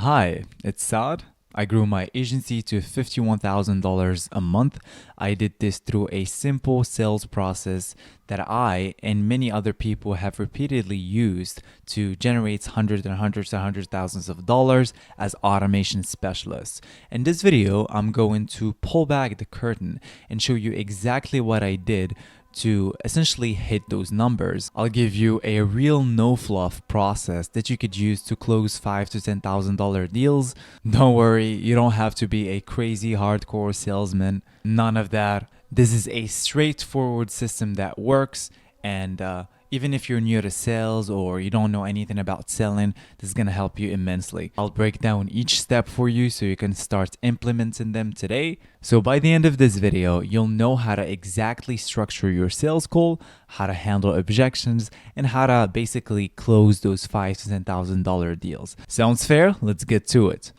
Hi, it's Saad. I grew my agency to $51,000 a month. I did this through a simple sales process that I and many other people have repeatedly used to generate hundreds of thousands of dollars as automation specialists. In this video, I'm going to pull back the curtain and show you exactly what I did to essentially hit those numbers. I'll give you a real no fluff process that you could use to close $5,000 to $10,000 deals. Don't worry, you don't have to be a crazy hardcore salesman. None of that. This is a straightforward system that works, and even if you're new to sales or you don't know anything about selling, this is going to help you immensely. I'll break down each step for you so you can start implementing them today. So by the end of this video, you'll know how to exactly structure your sales call, how to handle objections, and how to basically close those $5,000 to $10,000 deals. Sounds fair? Let's get to it.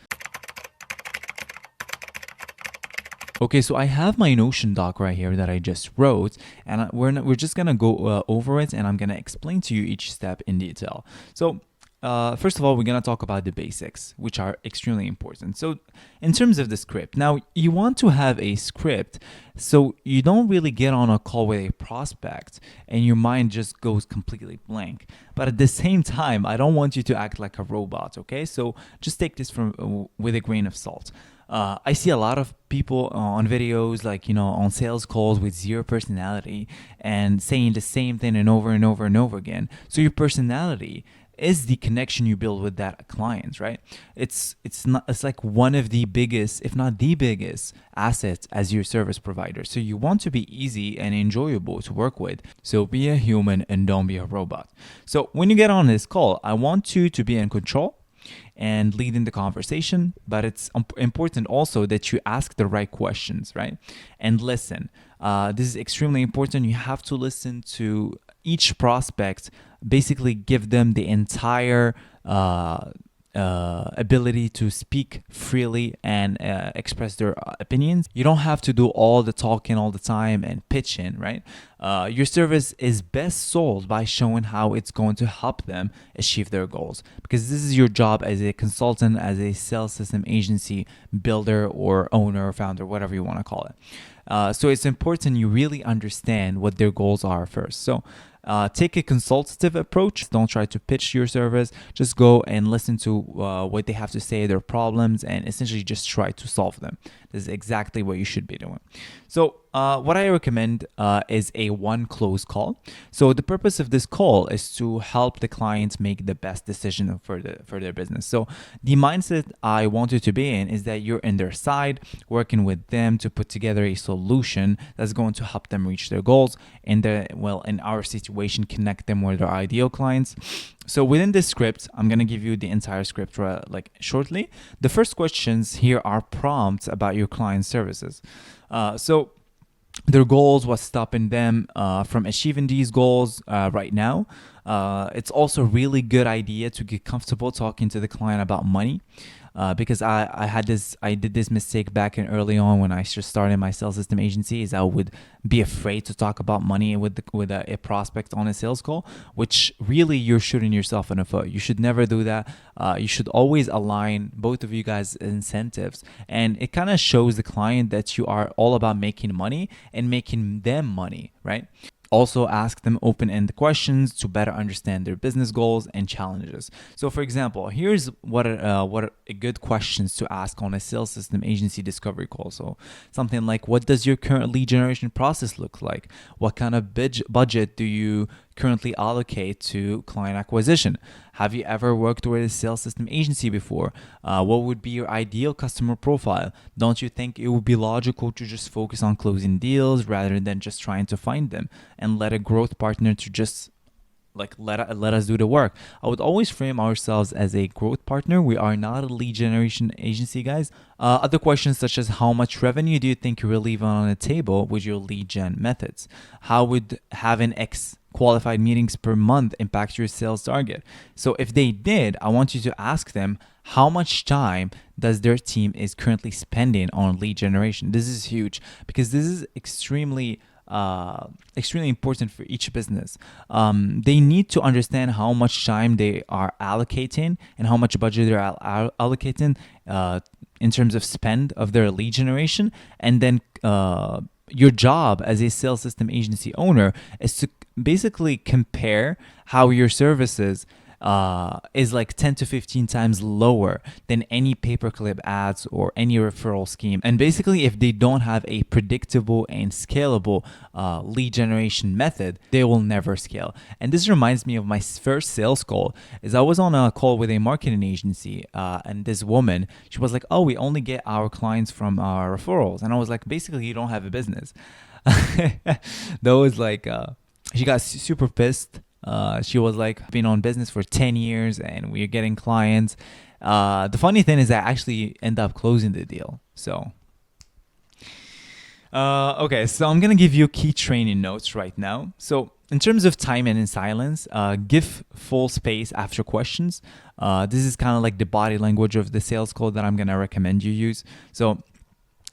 Okay, so I have my Notion doc right here that I just wrote, and we're just gonna go over it, and I'm gonna explain to you each step in detail. So first of all, we're gonna talk about the basics, which are extremely important. So in terms of the script, now you want to have a script so you don't really get on a call with a prospect and your mind just goes completely blank. But at the same time, I don't want you to act like a robot, okay? So just take this with a grain of salt. I see a lot of people on videos, like, on sales calls with zero personality and saying the same thing and over and over and over again. So your personality is the connection you build with that client, right? It's like one of the biggest, if not the biggest, assets as your service provider. So you want to be easy and enjoyable to work with. So be a human and don't be a robot. So when you get on this call, I want you to be in control and leading the conversation, but it's important also that you ask the right questions, right? And listen. This is extremely important. You have to listen to each prospect, basically give them the entire ability to speak freely and express their opinions. You don't have to do all the talking all the time and pitching, right? Your service is best sold by showing how it's going to help them achieve their goals, because this is your job as a consultant, as a sales system agency builder or owner or founder, whatever you want to call it. So it's important you really understand what their goals are first. So take a consultative approach. Don't try to pitch your service. Just go and listen to what they have to say, their problems, and essentially just try to solve them. This is exactly what you should be doing. So what I recommend is a one close call. So the purpose of this call is to help the clients make the best decision for their business. So the mindset I want you to be in is that you're in their side, working with them to put together a solution that's going to help them reach their goals, and in our situation, connect them with their ideal clients. So within this script, I'm going to give you the entire script shortly. The first questions here are prompts about your client services. So their goals, what's stopping them from achieving these goals right now. It's also a really good idea to get comfortable talking to the client about money. Because I did this mistake back in early on when I just started my sales system agency, is I would be afraid to talk about money with a prospect on a sales call, which really you're shooting yourself in the foot. You should never do that. You should always align both of you guys' incentives, and it kind of shows the client that you are all about making money and making them money, right? Also, ask them open-ended questions to better understand their business goals and challenges. So, for example, here's what are good questions to ask on a sales system agency discovery call. So, something like, what does your current lead generation process look like? What kind of budget do you currently allocate to client acquisition? Have you ever worked with a sales system agency before? What would be your ideal customer profile? Don't you think it would be logical to just focus on closing deals rather than just trying to find them, and let a growth partner to just let us do the work? I would always frame ourselves as a growth partner. We are not a lead generation agency, guys. Other questions such as, how much revenue do you think you're leaving on the table with your lead gen methods? How would having X qualified meetings per month impact your sales target? So if they did, I want you to ask them how much time does their team is currently spending on lead generation. This is huge, because this is extremely extremely important for each business. They need to understand how much time they are allocating and how much budget they're allocating in terms of spend of their lead generation. And then your job as a sales system agency owner is to basically compare how your services is like 10 to 15 times lower than any pay-per-click ads or any referral scheme. And basically, if they don't have a predictable and scalable lead generation method, they will never scale. And this reminds me of my first sales call. Is I was on a call with a marketing agency, and this woman, she was like, "Oh, we only get our clients from our referrals." And I was like, "Basically, you don't have a business." That was like, she got super pissed. She was like, been on business for 10 years and we're getting clients. The funny thing is I actually end up closing the deal. So, okay, so I'm going to give you key training notes right now. So in terms of time and in silence, give full space after questions. This is kind of like the body language of the sales call that I'm going to recommend you use. So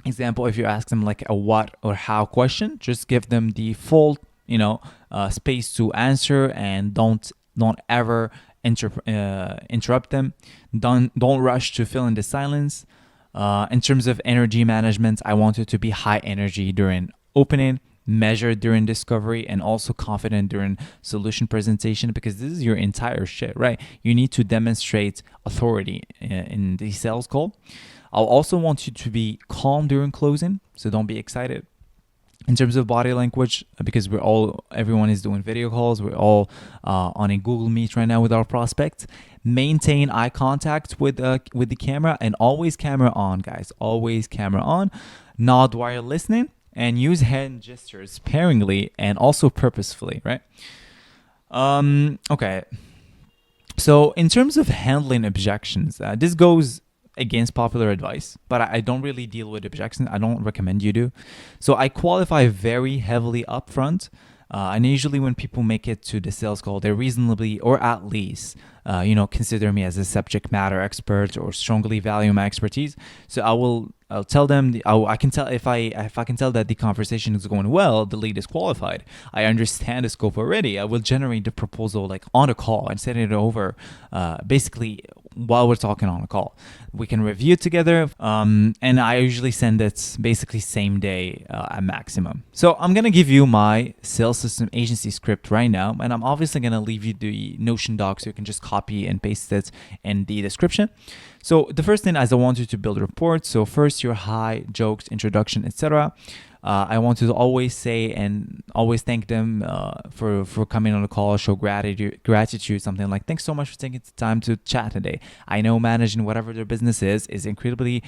example, if you ask them like a what or how question, just give them the full space to answer, and don't ever interrupt them. Don't rush to fill in the silence. In terms of energy management, I want it to be high energy during opening, measured during discovery, and also confident during solution presentation, because this is your entire shit, right? You need to demonstrate authority in the sales call. I'll also want you to be calm during closing, so don't be excited. In terms of body language, because everyone is doing video calls, we're all on a Google Meet right now with our prospects. Maintain eye contact with the camera, and always camera on, guys. Always camera on. Nod while you're listening, and use hand gestures sparingly and also purposefully, right? Okay. So in terms of handling objections, this goes against popular advice, but I don't really deal with objections. I don't recommend you do. So I qualify very heavily upfront. And usually when people make it to the sales call, they reasonably, or at least, consider me as a subject matter expert or strongly value my expertise. So I'll tell them, I can tell if I can tell that the conversation is going well, the lead is qualified. I understand the scope already. I will generate the proposal like on a call and send it over, basically while we're talking on a call. We can review together, and I usually send it basically same day at maximum. So I'm gonna give you my sales system agency script right now, and I'm obviously gonna leave you the Notion doc so you can just copy and paste it in the description. So the first thing is I want you to build a report. So first your high, jokes, introduction, etc. I want you to always say and always thank them for coming on the call, show gratitude, something like, thanks so much for taking the time to chat today. I know managing whatever their business is incredibly,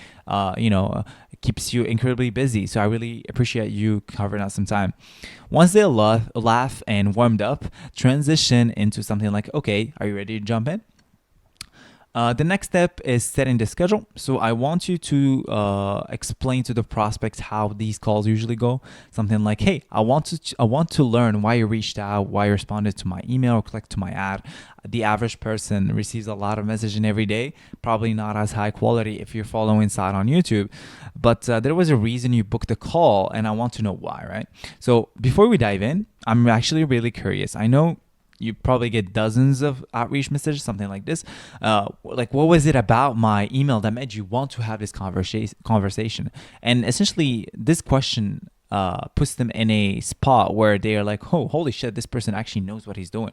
keeps you incredibly busy. So I really appreciate you carving out some time. Once they laugh and warmed up, transition into something like, okay, are you ready to jump in? The next step is setting the schedule. So I want you to explain to the prospects how these calls usually go. Something like, hey, I want to learn why you reached out, why you responded to my email or clicked to my ad. The average person receives a lot of messaging every day, probably not as high quality if you're following Saad on YouTube. But there was a reason you booked the call, and I want to know why, right? So before we dive in, I'm actually really curious. I know you probably get dozens of outreach messages, something like this. Like, what was it about my email that made you want to have this conversation? And essentially, this question puts them in a spot where they are like, oh, holy shit, this person actually knows what he's doing.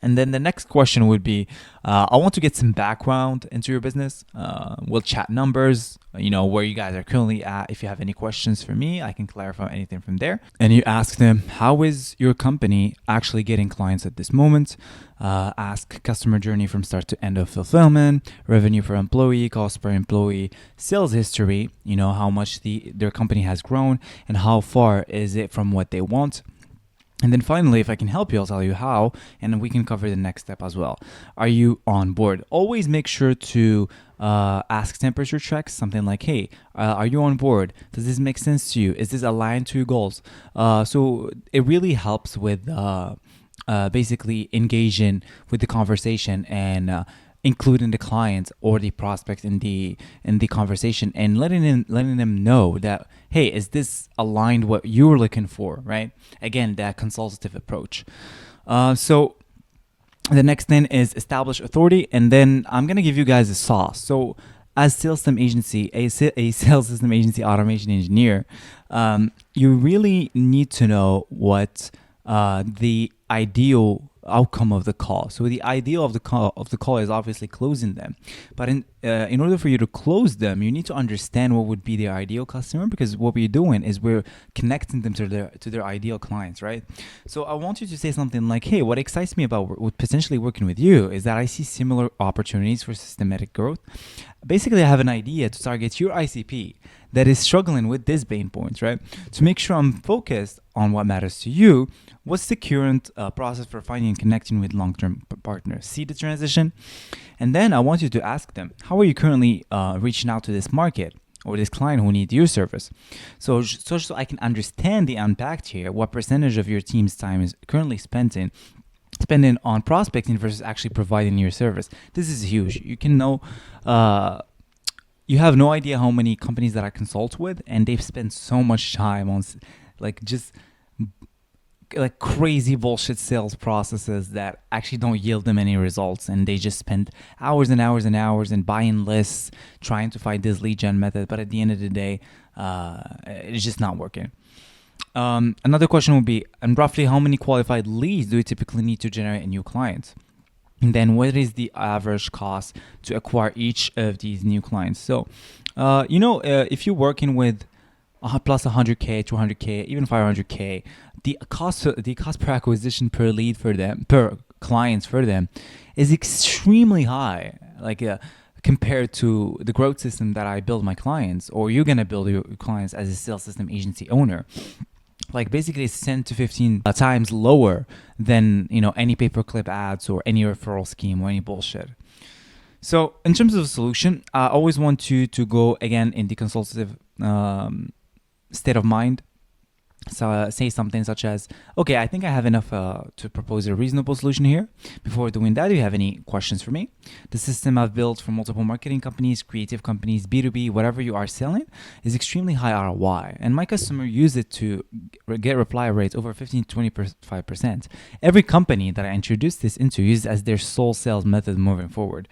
And then the next question would be, I want to get some background into your business. We'll chat numbers, where you guys are currently at. If you have any questions for me, I can clarify anything from there. And you ask them, how is your company actually getting clients at this moment? Ask customer journey from start to end of fulfillment, revenue per employee, cost per employee, sales history, how much their company has grown, and how far is it from what they want. And then finally, if I can help you, I'll tell you how, and we can cover the next step as well. Are you on board? Always make sure to ask temperature checks, something like, hey, are you on board? Does this make sense to you? Is this aligned to your goals? So it really helps with basically engaging with the conversation and including the client or the prospect in the conversation, and letting them know that, hey, is this aligned what you're looking for, right? Again, that consultative approach. So the next thing is establish authority, and then I'm gonna give you guys a sauce. So as sales system agency, a sales system agency automation engineer, you really need to know what the ideal outcome of the call. So the ideal of the call is obviously closing them, but in order for you to close them, you need to understand what would be their ideal customer, because what we're doing is we're connecting them to their ideal clients, right? So I want you to say something like, hey, what excites me about potentially working with you is that I see similar opportunities for systematic growth. Basically, I have an idea to target your ICP that is struggling with these pain points, right? To make sure I'm focused on what matters to you. What's the current process for finding and connecting with long-term partners? See the transition? And then I want you to ask them, how are you currently reaching out to this market or this client who needs your service? So I can understand the impact here, what percentage of your team's time is currently spending on prospecting versus actually providing your service. This is huge. You can know, you have no idea how many companies that I consult with, and they've spent so much time on just crazy bullshit sales processes that actually don't yield them any results, and they just spend hours and hours and hours in buying lists trying to find this lead gen method, but at the end of the day, it's just not working. Another question would be, and roughly how many qualified leads do you typically need to generate a new client? And then what is the average cost to acquire each of these new clients? So, if you're working with plus 100K, 200K, even 500K, the cost per acquisition per lead for them, per clients for them, is extremely high. Compared to the growth system that I build my clients, or you're gonna build your clients as a sales system agency owner. Basically it's 10 to 15 times lower than any pay-per-click ads or any referral scheme or any bullshit. So in terms of the solution, I always want you to go again in the consultative state of mind. So say something such as, okay, I think I have enough to propose a reasonable solution here. Before doing that, do you have any questions for me? The system I've built for multiple marketing companies, creative companies, B2B, whatever you are selling, is extremely high ROI. And my customer use it to get reply rates over 15 to 25%. Every company that I introduce this into uses as their sole sales method moving forward.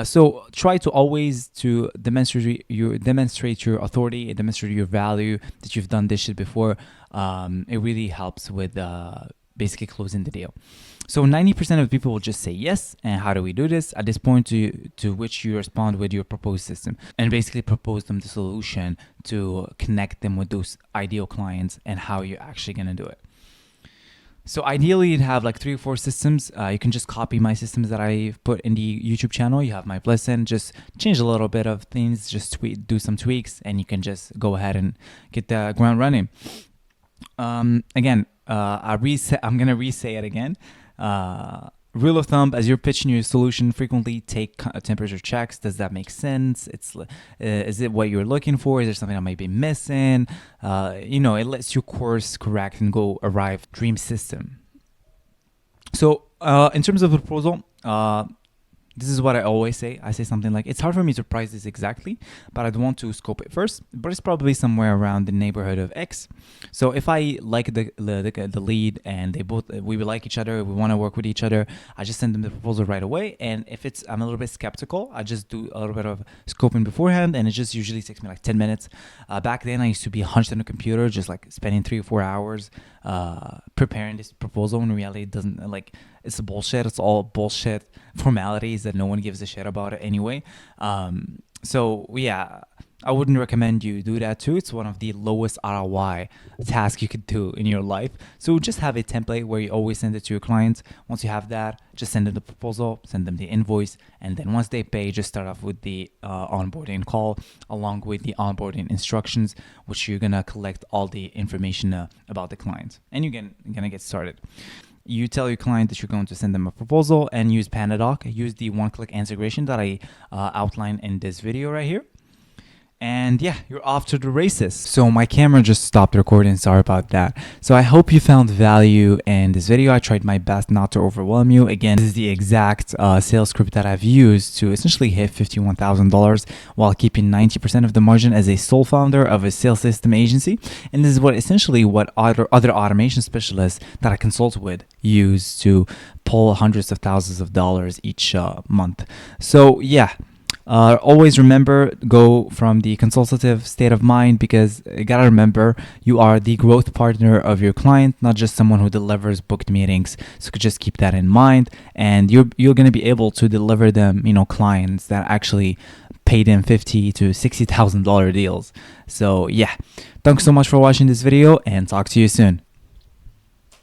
So try to always to demonstrate your authority, demonstrate your value, that you've done this shit before. It really helps with basically closing the deal. So 90% of people will just say yes. And how do we do this? At this point to which you respond with your proposed system and basically propose them the solution to connect them with those ideal clients and how you're actually going to do it. So ideally, you'd have 3 or 4 systems. You can just copy my systems that I've put in the YouTube channel. You have my listen, just change a little bit of things, just do some tweaks, and you can just go ahead and get the ground running. Again, I'm gonna re-say it again. Rule of thumb: as you're pitching your solution, frequently take temperature checks. Does that make sense? Is it what you're looking for? Is there something I might be missing? It lets you course correct and arrive dream system. So, in terms of the proposal, this is what I always say. I say something like, it's hard for me to price this exactly, but I'd want to scope it first. But it's probably somewhere around the neighborhood of X. So if I like the lead and we will like each other, we want to work with each other, I just send them the proposal right away. And if I'm a little bit skeptical, I just do a little bit of scoping beforehand, and it just usually takes me 10 minutes. Back then, I used to be hunched on a computer, just spending 3 or 4 hours preparing this proposal. In reality, it doesn't it's bullshit. It's all bullshit formalities that no one gives a shit about it anyway. So yeah, I wouldn't recommend you do that too. It's one of the lowest ROI tasks you could do in your life. So just have a template where you always send it to your clients. Once you have that, just send them the proposal, send them the invoice, and then once they pay, just start off with the onboarding call along with the onboarding instructions, which you're gonna collect all the information about the client, and you're gonna get started. You tell your client that you're going to send them a proposal and use PandaDoc. Use the one-click integration that I outlined in this video right here. and yeah, you're off to the races. So my camera just stopped recording, sorry about that. So I hope you found value in this video. I tried my best not to overwhelm you. Again, this is the exact sales script that I've used to essentially hit $51,000 while keeping 90% of the margin as a sole founder of a sales system agency. And this is what essentially what other automation specialists that I consult with use to pull hundreds of thousands of dollars each month. So yeah, always remember, go from the consultative state of mind, because you gotta remember you are the growth partner of your client, not just someone who delivers booked meetings. So just keep that in mind, and you're gonna be able to deliver them, clients that actually pay them $50,000 to $60,000 deals. So yeah, thanks so much for watching this video, and talk to you soon.